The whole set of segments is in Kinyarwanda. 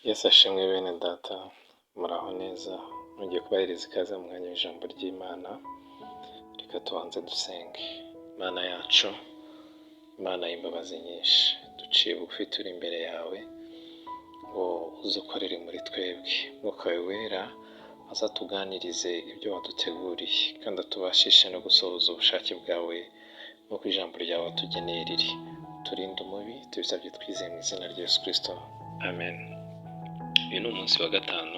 Yesu ashimwe bene data, muraho neza, mugiye kubahereza ikaze mu mwanya w'ijambo ry'Imana. Reka tubanze dusenge. Mana yacu, Imana y'imbabazi nyinshi, duciye bugufi turi imbere yawe ngo uze ukorere muri twebwe. Mwuka wawe wera azatuganirize ibyo waduteguriye kandi atubashishe no gusohoza ubushake bwawe nk'uko ijambo ryawe watugeneye riri. Turinde umubi, tubisabye twizeye mu izina rya Yesu Kristo. Amen. Uyu ni umunsi wa gatanu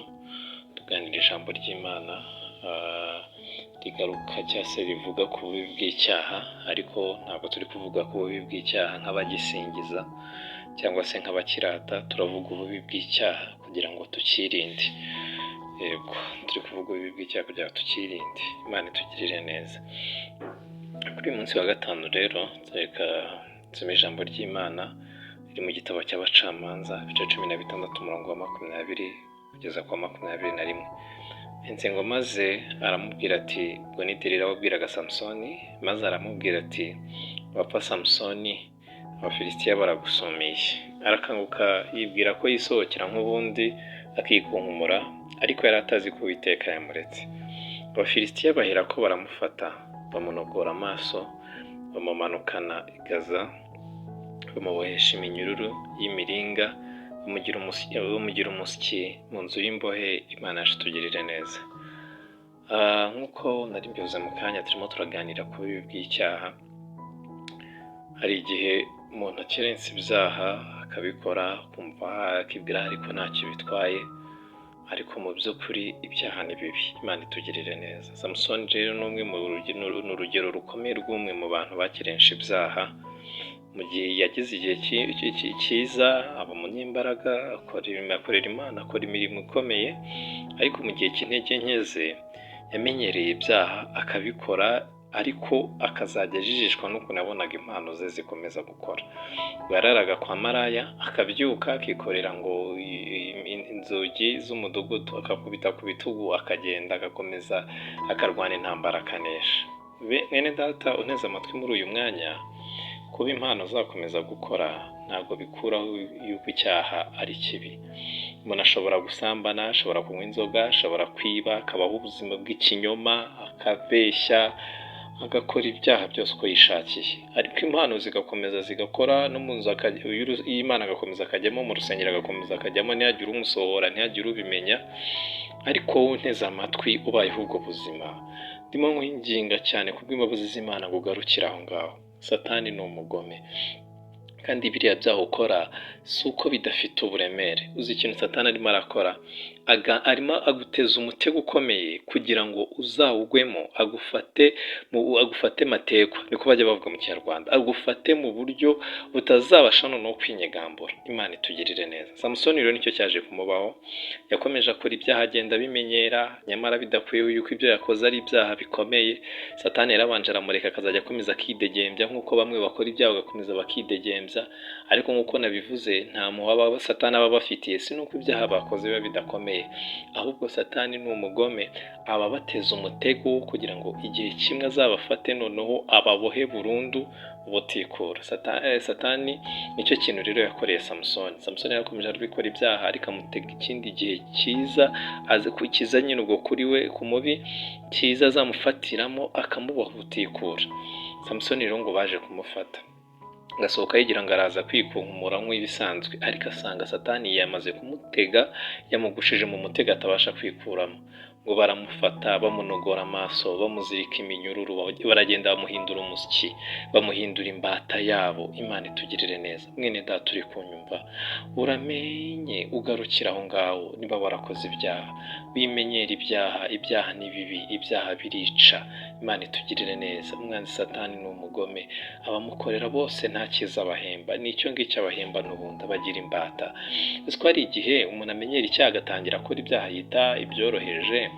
tuganira ijambo ry'Imana rigaruka cyangwa se rivuga ku bubi bw'icyaha, ariko ntabwo turi kuvuga ku bubi bw'icyaha nk'abagisingiza cyangwa se nk'abakirata. Turavuga ububi bw'icyaha kugira ngo tukirinde. Yego, turi kuvuga ububi bw'icyaha kugira ngo tukirinde. Imana itugirire neza. Kuri uyu munsi wa gatanu rero reka nsome ijambo ry'Imana riri mu gitabo cy'abacamanza ibice 16 umurongo wa 20 kugeza kwa 21. Ngo maze aramubwira ati, ubwo ni Delila wabwiraga Samusoni, maze aramubwira ati, wapfa Samusoni, Abafilisitiya baragusumiye. Arakanguka yibwira ko yisohokera nk'ubundi akikunkumura, ariko yari atazi ko Uwiteka yamuretse. Abafilisitiya bahera ko baramufata, bamunogora amaso, bamumanukana i Gaza, bamubohesha iminyururu y'imiringa, bamugira umusyi mu nzu y'imbohe. Imana yacu tugirire neza. Nk'uko nari mbivuze mu kanya, turimo turaganira ku bubi bw'icyaha. Hari igihe umuntu akerensa ibyaha akabikora akumva akibwira ariko ntacyo bitwaye, ariko mu by'ukuri ibyaha ni bibi. Imana itugirire neza. Samusoni rero ni umwe mu urugero rukomeye rw'umwe mu bantu bakerensa ibyaha. Mu gihe yagize igihe cyiza, aba umunyembaraga, akorera Imana, akora imirimo ikomeye, ariko mu gihe cy'intege nke ze yamenyereye ibyaha akabikora, ariko akazajya ajijishwa n'ukuntu yabonaga impano ze zikomeza gukora. Yararaga kwa maraya, akabyuka akikorera ngo inzugi z'umudugudu, akakubita ku bitugu, akagenda agakomeza akarwana intambara akanesha. Mwene data unteze amatwi muri uyu mwanya, kuba impano zakomeza gukora ntabwo bikuraho yuko icyaha ari kibi. Umuntu ashobora gusambana, ashobora kunywa inzoga, ashobora kwiba, akabaho ubuzima bw'ikinyoma, akabeshya, agakora ibyaha byose uko yishakiye, ariko impano zigakomeza zigakora, no mu nzu y'Imana agakomeza akajyamo, mu rusengero agakomeza akajyamo, ntihagire umusohora, ntihagire ubimenya. Ariko wowe unteze amatwi ubayeho ubwo buzima, ndimo nkwinginga cyane kubw'imbabazi z'Imana ngo ugarukire aho ngaho. Satani ni umugome, kandi biriya byaha ukora si uko bidafite uburemere. Uzi ikintu Satani arimo arakora? Arimo aguteza umutego ukomeye kugira ngo uzawugwemo, agufate matekwa, niko bajya bavuga mu Kinyarwanda, agufate mu buryo butazabasha no kwinyegambura. Imana itugirire neza. Samusoni rero nicyo cyaje kumubaho. Yakomeje akora ibyaha, agenda abimenyera, nyamara bidakwiye yuko ibyo yakoze ari ibyaha bikomeye. Satani yarabanje aramureka akazajya akomeza akidegembya, nk'uko bamwe bakora ibyaha bagakomeza bakidegembya, ariko nk'uko nabivuze, nta muhaba Satani aba bafitiye, si nuko ibyaha bakoze biba bidakomeye, ahubwo Satani ni umugome, aba bateza umutego kugira ngo igihe kimwe azabafate, noneho ababohe burundu ubutikura. Satani nicyo kintu rero yakoreye Samusoni. Samusoni yarakomeje arabikora ibyaha, ariko amutega ikindi gihe cyiza, azi kukiza nyine ubwo kuri we ku mubi, cyiza azamufatiramo akamuboha ubutikura. Samusoni rero ngo baje kumufata, agasohoka yigira ngo araza kwikunkumura nk'ibisanzwe, ariko asanga Satani yamaze kumutega, yamugushije mu mutego atabasha kwikuramo. Ngo baramufata, bamunogora amaso, bamuzirika iminyururu, baragenda bamuhindura umusyi, bamuhindura imbata yabo. Imana itugirire neza. Mwene data uri kunyumva, uramenye ugarukira aho ngaho. Niba warakoze ibyaha, wimenyera ibyaha. Ibyaha ni bibi, ibyaha birica. Imana itugirire neza. Umwanzi Satani ni umugome, abamukorera bose nta cyiza abahemba, nicyo ngicyo abahemba n'ubundi, abagira imbata. Uzi ko hari igihe umuntu amenyera icyaha agatangira akora ibyaha yita ibyoroheje,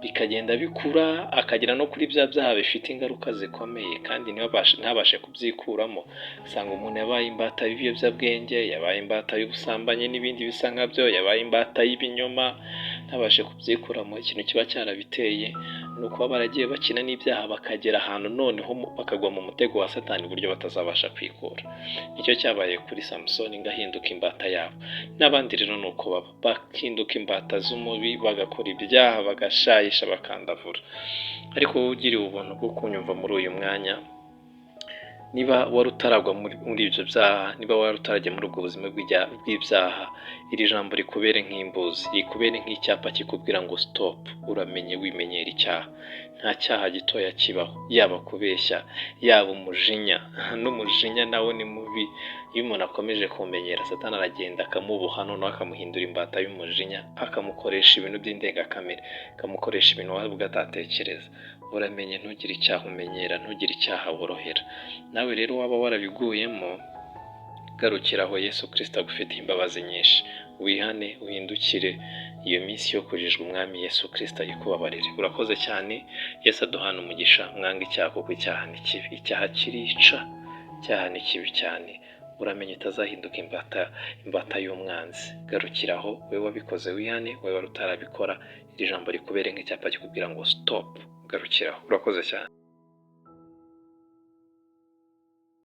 bikagenda bikura, akagera no kuri bya byaha bifite ingaruka zikomeye, kandi ntabashe kubyikuramo. Usanga umuntu yabaye imbata y'ibiyobyabwenge, yabaye imbata y'ubusambanyi n'ibindi bisa nkabyo, yabaye imbata y'ibinyoma, ntabashe kubyikuramo. Ikintu kiba cyarabiteye ni ukuba baragiye bakina n'ibyaha bakagera ahantu noneho bakagwa mu mutego wa Satani uburyo batazabasha kwikura. Nicyo cyabaye kuri Samusoni ngo ahinduka imbata yabo. N'abandi rero ni uko baba bahinduka imbata z'umubi, bagakora ibyaha, bagashayisha, bakandavura. Ariko wowe ugiriwe ubuntu bwo kunyumva muri uyu mwanya, niba wari utaragwa muri ibyo byaha, niba wari utarajya muri ubwo buzima bw'ibyaha, iri jambo rikubere nk'imbuzi, rikubere nk'icyapa kikubwira ngo stop, uramenye wimenyera icyaha. Nta cyaha gitoya kibaho, yaba kubeshya, yaba umujinya. N'umujinya nawo ni mubi. Iyo umuntu akomeje kumenyera, Satani aragenda akamuboha, noneho akamuhindura imbata y'umujinya, akamukoresha ibintu by'indengakamere, akamukoresha ibintu waba atatekereza. Uramenye ntugire icyaha umenyera, ntugire icyaha worohera. Nawe rero waba warabiguyemo, garukira aho Yesu Kristo agufitiye imbabazi nyinshi. Wihane, uhindukire, iyo minsi yo kujijwa Umwami Yesu Kristo ayikubabarire. Urakoze cyane. Yesu aduhana umugisha. Mwanga icyaha kuko icyaha ni kibi. Icyaha kirica, icyaha ni kibi cyane. Uramenye utazahinduka imbata y'umwanzi. Garukira aho, we wabikoze wihane, we wari utarabikora, iri jambo rikubere nk'icyapa kikubwira ngo stop. Garukira aho. Urakoze cyane.